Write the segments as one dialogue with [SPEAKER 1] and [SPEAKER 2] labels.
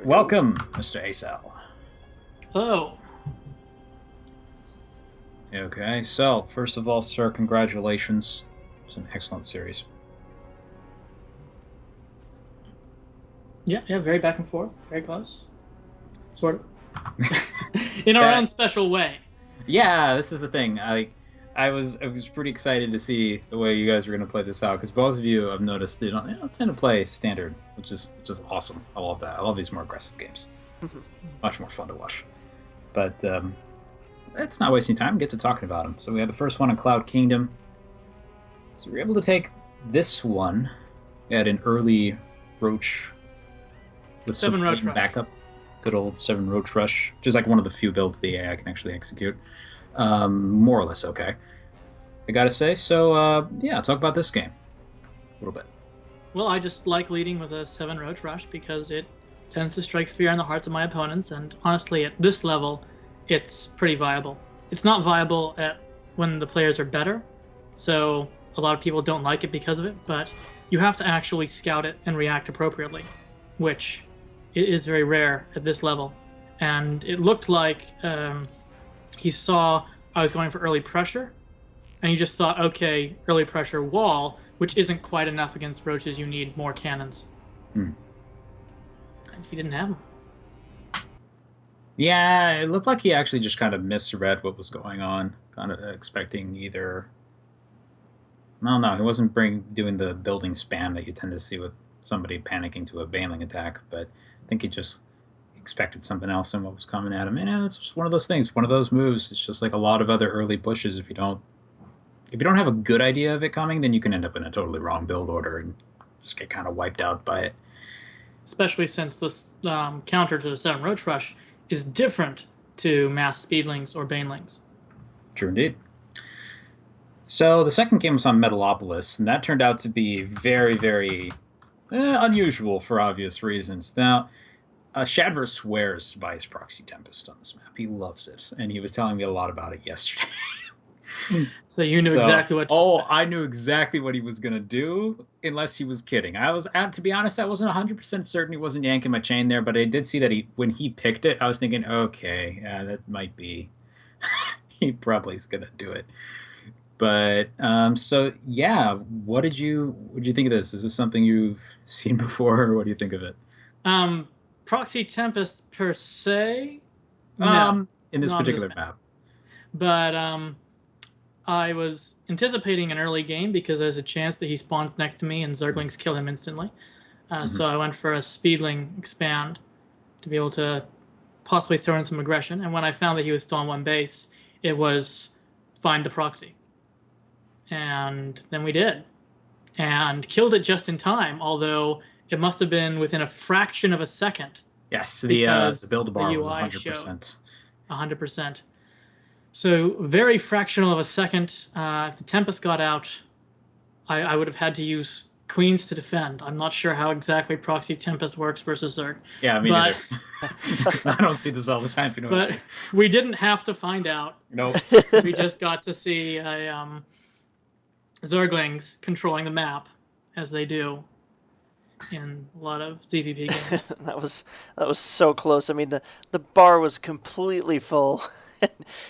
[SPEAKER 1] Welcome, Mr. AceAl.
[SPEAKER 2] Oh,
[SPEAKER 1] Okay, so first of all, sir, congratulations. It's an excellent series.
[SPEAKER 2] yeah, very back and forth, very close, sort of, in our own
[SPEAKER 1] That
[SPEAKER 2] special way.
[SPEAKER 1] yeah, this is the thing. I was pretty excited to see the way you guys were going to play this out because both of you I've noticed tend to play standard, which is awesome. I love that. I love these more aggressive games. Much more fun to watch. But it's not wasting time. Get to talking about them. So we had the first one in Cloud Kingdom. So we were able to take this one at an early Roach with some
[SPEAKER 2] Seven Roach
[SPEAKER 1] latent
[SPEAKER 2] Rush.
[SPEAKER 1] backup. Good old 7 Roach Rush, which is like one of the few builds the AI can actually execute. More or less okay, I gotta say. So, yeah, talk about this game a little bit.
[SPEAKER 2] Well, I just like leading with a Seven Roach Rush because it tends to strike fear in the hearts of my opponents, and honestly, at this level, it's pretty viable. It's not viable at when the players are better, so a lot of people don't like it because of it, but you have to actually scout it and react appropriately, which is very rare at this level. And it looked like he saw I was going for early pressure, and he just thought, okay, early pressure wall, which isn't quite enough against roaches. You need more cannons.
[SPEAKER 1] Hmm.
[SPEAKER 2] And he didn't have them.
[SPEAKER 1] Yeah, it looked like he actually just kind of misread what was going on, kind of expecting either. No, he wasn't doing the building spam that you tend to see with somebody panicking to a bailing attack, but I think he just expected something else in what was coming at him. And it's just one of those things, one of those moves. It's just like a lot of other early pushes. If you don't have a good idea of it coming, then you can end up in a totally wrong build order and just get kind of wiped out by it.
[SPEAKER 2] Especially since this counter to the Seven Roach Rush is different to mass speedlings or banelings.
[SPEAKER 1] True indeed. So the second game was on Metalopolis, and that turned out to be very, very unusual for obvious reasons. Now, Shadver swears by his Proxy Tempest on this map. He loves it, and he was telling me a lot about it yesterday.
[SPEAKER 2] So you knew exactly what to say.
[SPEAKER 1] I knew exactly what he was gonna do, unless he was kidding. To be honest, I wasn't 100% certain he wasn't yanking my chain there, but I did see that when he picked it, I was thinking, okay, yeah, that might be, he probably is gonna do it. But so yeah, what did you think of this? Is this something you've seen before, or what do you think of it?
[SPEAKER 2] Um, Proxy Tempest per se, no,
[SPEAKER 1] In this
[SPEAKER 2] not on this
[SPEAKER 1] particular
[SPEAKER 2] map.
[SPEAKER 1] map.
[SPEAKER 2] But I was anticipating an early game because there's a chance that he spawns next to me and Zerglings kill him instantly. So I went for a Speedling expand to be able to possibly throw in some aggression. And when I found that he was still on one base, it was find the proxy. And then we did. And killed it just in time, although it must have been within a fraction of a second
[SPEAKER 1] Yes, the
[SPEAKER 2] because
[SPEAKER 1] build
[SPEAKER 2] the
[SPEAKER 1] bar was
[SPEAKER 2] UI showed
[SPEAKER 1] 100%.
[SPEAKER 2] 100%. So very fractional of a second. If the Tempest got out, I would have had to use Queens to defend. I'm not sure how exactly Proxy Tempest works versus Zerg.
[SPEAKER 1] Yeah, me
[SPEAKER 2] But
[SPEAKER 1] neither. I don't see this all the time. If you know what I
[SPEAKER 2] but
[SPEAKER 1] mean.
[SPEAKER 2] we didn't have to find out.
[SPEAKER 1] Nope.
[SPEAKER 2] We just got to see Zerglings controlling the map as they do in a lot of ZVP games.
[SPEAKER 3] that was so close. I mean, the bar was completely full.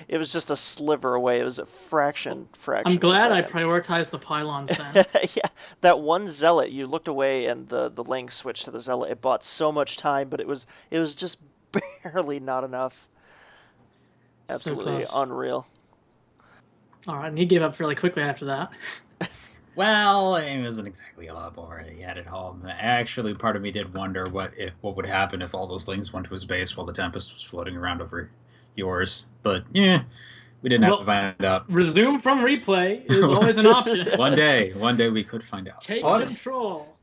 [SPEAKER 3] It was just a sliver away. It was a fraction
[SPEAKER 2] I'm
[SPEAKER 3] of a
[SPEAKER 2] glad I
[SPEAKER 3] second.
[SPEAKER 2] prioritized the pylons then.
[SPEAKER 3] Yeah, that one zealot, you looked away and the link switched to the zealot. It bought so much time, but it was just barely not enough.
[SPEAKER 2] So
[SPEAKER 3] Absolutely
[SPEAKER 2] close.
[SPEAKER 3] unreal.
[SPEAKER 2] All right, and he gave up fairly quickly after that.
[SPEAKER 1] Well, it wasn't exactly a lot more he had at home. Actually, part of me did wonder what would happen if all those lings went to his base while the Tempest was floating around over yours. But yeah, we didn't have to find out.
[SPEAKER 2] Resume from replay is always an option.
[SPEAKER 1] One day we could find out.
[SPEAKER 2] Take control.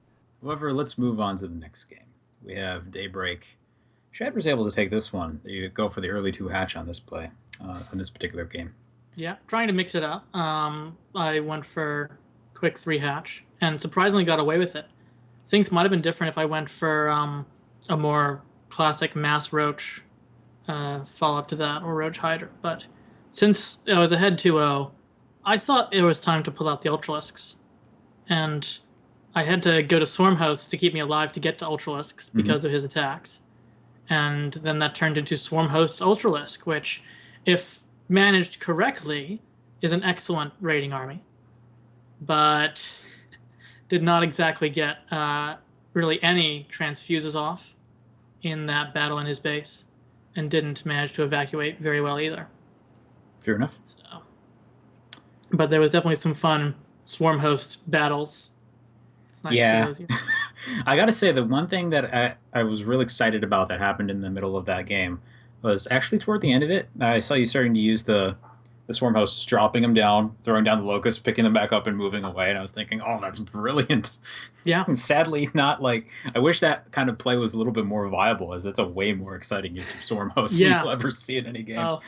[SPEAKER 1] However, let's move on to the next game. We have Daybreak. Shadver's able to take this one. You go for the early 2 hatch on this play, in this particular game.
[SPEAKER 2] Yeah, trying to mix it up. I went for quick 3 hatch and surprisingly got away with it. Things might have been different if I went for a more classic mass roach follow up to that or roach hydra. But since I was ahead 2-0, I thought it was time to pull out the Ultralisks. And I had to go to Swarmhouse to keep me alive to get to Ultralisks because of his attacks. and then that turned into Swarm Host Ultralisk, which, if managed correctly, is an excellent raiding army, but did not exactly get really any transfuses off in that battle in his base, and didn't manage to evacuate very well either.
[SPEAKER 1] Fair enough.
[SPEAKER 2] So, but there was definitely some fun Swarm Host battles. It's nice to see
[SPEAKER 1] Yeah.
[SPEAKER 2] those.
[SPEAKER 1] I gotta say, the one thing that I was really excited about that happened in the middle of that game was actually toward the end of it. I saw you starting to use the swarm hosts, dropping them down, throwing down the locusts, picking them back up, and moving away. And I was thinking, oh, that's brilliant.
[SPEAKER 2] Yeah.
[SPEAKER 1] Sadly, not like I wish that kind of play was a little bit more viable, as that's a way more exciting use of swarm hosts than
[SPEAKER 2] Yeah.
[SPEAKER 1] you'll ever see in any game.
[SPEAKER 2] Oh,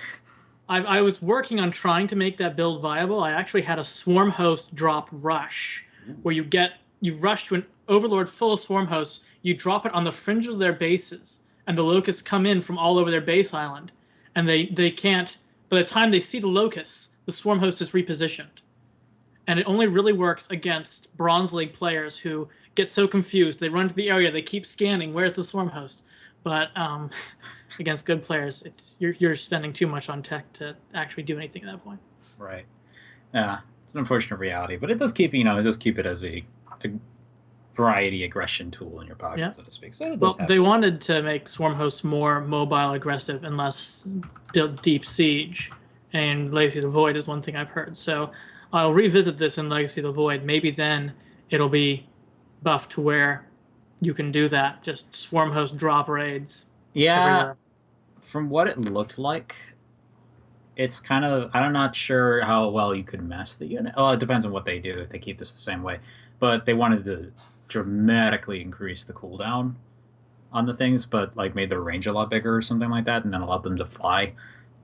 [SPEAKER 2] I was working on trying to make that build viable. I actually had a Swarm Host drop rush, where you rush to an Overlord full of Swarm Hosts, you drop it on the fringes of their bases, and the locusts come in from all over their base island, and they can't. By the time they see the locusts, the Swarm Host is repositioned, and it only really works against Bronze League players who get so confused. They run to the area, they keep scanning, where's the Swarm Host? But against good players, it's you're spending too much on tech to actually do anything at that point.
[SPEAKER 1] Right. Yeah, it's an unfortunate reality, but it does keep it does keep it as a variety aggression tool in your pocket,
[SPEAKER 2] Yeah.
[SPEAKER 1] so to speak. So it
[SPEAKER 2] Well,
[SPEAKER 1] does have.
[SPEAKER 2] they wanted to make Swarm Hosts more mobile, aggressive, and less build deep siege. And Legacy of the Void is one thing I've heard. So I'll revisit this in Legacy of the Void. Maybe then it'll be buffed to where you can do that. Just Swarm Host drop raids
[SPEAKER 1] Yeah,
[SPEAKER 2] everywhere.
[SPEAKER 1] from what it looked like, it's kind of I'm not sure how well you could mess the unit. Well, it depends on what they do if they keep this the same way. But they wanted to dramatically increase the cooldown on the things, but like made their range a lot bigger or something like that, and then allowed them to fly.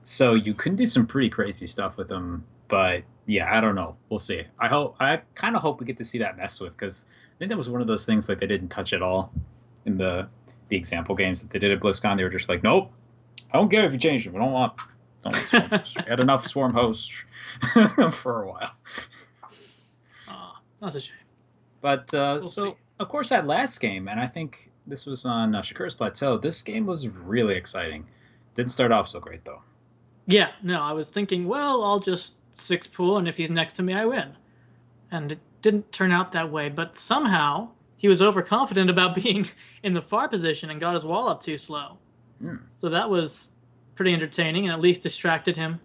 [SPEAKER 1] So you can do some pretty crazy stuff with them. But yeah, I don't know. We'll see. I kind of hope we get to see that messed with, because I think that was one of those things like they didn't touch at all in the example games that they did at BlizzCon. They were just like, nope, I don't care if you change them. We don't want had enough swarm hosts for a while.
[SPEAKER 2] That's a shame.
[SPEAKER 1] But
[SPEAKER 2] We'll
[SPEAKER 1] so
[SPEAKER 2] see.
[SPEAKER 1] of course that last game, and I think this was on Shakur's Plateau. This game was really exciting. Didn't start off so great though.
[SPEAKER 2] Yeah, no, I was thinking, well, I'll just six pool, and if he's next to me, I win. And it didn't turn out that way, but somehow he was overconfident about being in the far position and got his wall up too slow. So that was pretty entertaining and at least distracted him.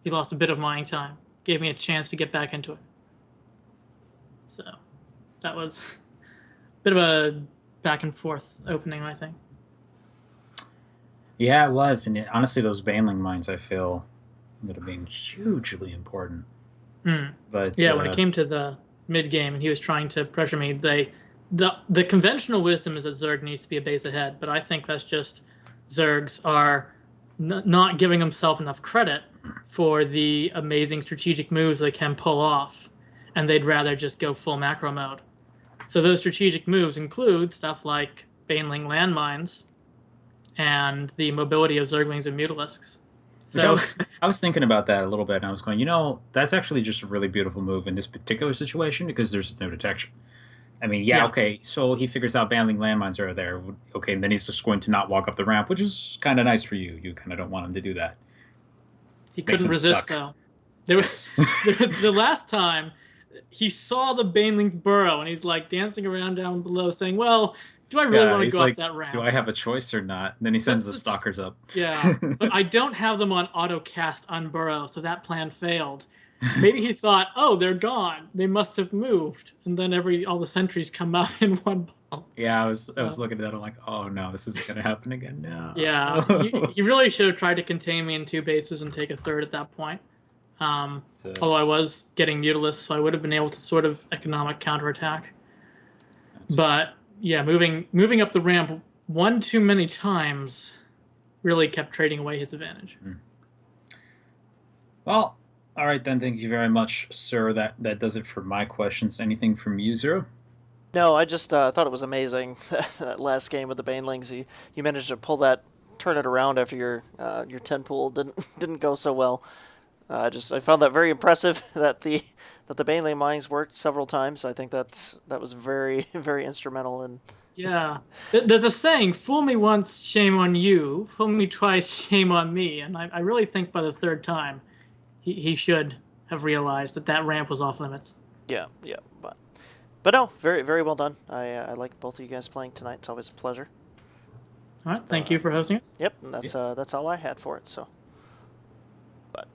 [SPEAKER 2] He lost a bit of mining time, gave me a chance to get back into it. So that was a bit of a back and forth opening, I think.
[SPEAKER 1] Yeah, it was, and honestly, those Baneling mines I feel ended up being hugely important. But
[SPEAKER 2] yeah, when it came to the mid game and he was trying to pressure me, the conventional wisdom is that Zerg needs to be a base ahead, but I think that's just Zergs are not giving themselves enough credit for the amazing strategic moves they can pull off, and they'd rather just go full macro mode. So those strategic moves include stuff like Baneling landmines and the mobility of Zerglings and Mutalisks. So
[SPEAKER 1] I was thinking about that a little bit, and I was going, that's actually just a really beautiful move in this particular situation because there's no detection. I mean, yeah, okay, so he figures out Baneling landmines are there. Okay, and then he's just going to not walk up the ramp, which is kind of nice for you. You kind of don't want him to do that.
[SPEAKER 2] He couldn't resist, though. There was the last time he saw the Baneling burrow, and he's like dancing around down below, saying, "Well, do I really want to go up that ramp?
[SPEAKER 1] Do I have a choice or not?" And then he sends the stalkers up.
[SPEAKER 2] Yeah, but I don't have them on auto cast unburrow, so that plan failed. Maybe he thought, "Oh, they're gone. They must have moved," and then all the sentries come out in one ball.
[SPEAKER 1] Yeah, I was looking at that. I'm like, "Oh no, this isn't gonna happen again." No.
[SPEAKER 2] Yeah, he really should have tried to contain me in two bases and take a third at that point. Although I was getting Mutalisks, so I would have been able to sort of economic counterattack. But yeah, moving up the ramp one too many times really kept trading away his advantage.
[SPEAKER 1] Well, all right then. Thank you very much, sir. That does it for my questions. Anything from you, Zero?
[SPEAKER 3] No, I just thought it was amazing that last game with the Banelings. You managed to turn it around after your 10 pool didn't go so well. I found that very impressive that the Baneling mines worked several times. I think that was very very instrumental in
[SPEAKER 2] Yeah. There's a saying, fool me once, shame on you. Fool me twice, shame on me. And I really think by the third time, he should have realized that that ramp was off limits.
[SPEAKER 3] Yeah, yeah, but no, very very well done. I like both of you guys playing tonight. It's always a pleasure.
[SPEAKER 2] All right. Thank
[SPEAKER 3] Uh,
[SPEAKER 2] you for hosting us.
[SPEAKER 3] yep, and
[SPEAKER 1] Yeah.
[SPEAKER 3] that's all I had for it. So, but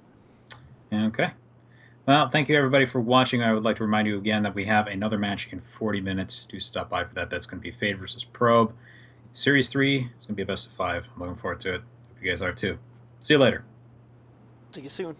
[SPEAKER 1] Okay. Well, thank you everybody for watching. I would like to remind you again that we have another match in 40 minutes. Do stop by for that. That's going to be Fade versus Probe. Series 3 is going to be a best of 5. I'm looking forward to it. Hope you guys are too. See you later.
[SPEAKER 3] see you soon.